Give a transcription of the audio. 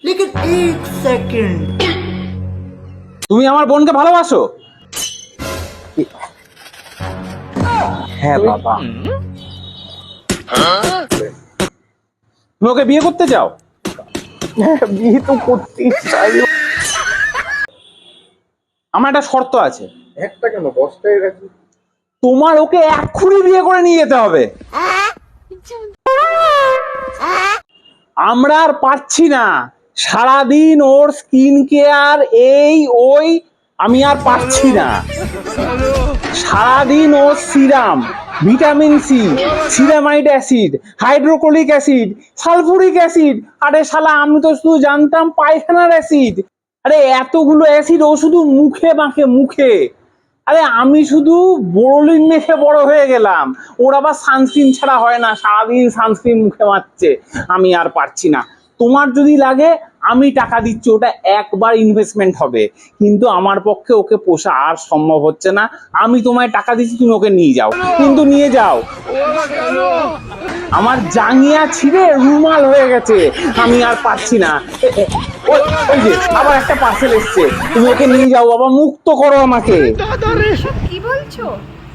लेकिन एक सेकंड। তুমি আমার বোনকে ভালোবাসো? হ্যাঁ বাবা। তুমি ওকে বিয়ে করতে চাও? হ্যাঁ, বিয়ে তো করতেই চাই। আমার একটা শর্ত আছে। একটা কেন, 10টাই রাখি। তোমার ওকে এক্ষুনি বিয়ে করে নিয়ে যেতে হবে। আমরা আর পারছি না, সারাদিন ওর স্কিন কেয়ার এই ওই, আমি আর পারছি না। সারাদিন ওর serum, vitamin C, ceramide acid, hydrochloric acid, sulphuric acid. আরে শালা, আমি তো শুধু জানতাম পায়খানার অ্যাসিড। আরে এতগুলো অ্যাসিড ও শুধু মুখে মাখে, মুখে। আরে আমি শুধু বোরোলিন মেখে বড় হয়ে গেলাম, ওর আবার সানস্ক্রিন ছাড়া হয় না, সারাদিন সানস্ক্রিন মুখে মারছে। আমি আর পারছি না। তোমার যদি লাগে আমি টাকা দিচ্ছি, ওটা একবার ইনভেস্টমেন্ট হবে, কিন্তু আমার পক্ষে ওকে পোষা আর সম্ভব হচ্ছে না। আমি তোমায় টাকা দিচ্ছি, তুমি ওকে নিয়ে যাও, কিন্তু নিয়ে যাও। আমার জাঙ্গিয়া ছিঁড়ে রুমাল হয়ে গেছে, আমি আর পারছি না। ওই যে আবার একটা পার্সেল এসছে, তুমি ওকে নিয়ে যাও বাবা, মুক্ত করো আমাকে। কি বলছো?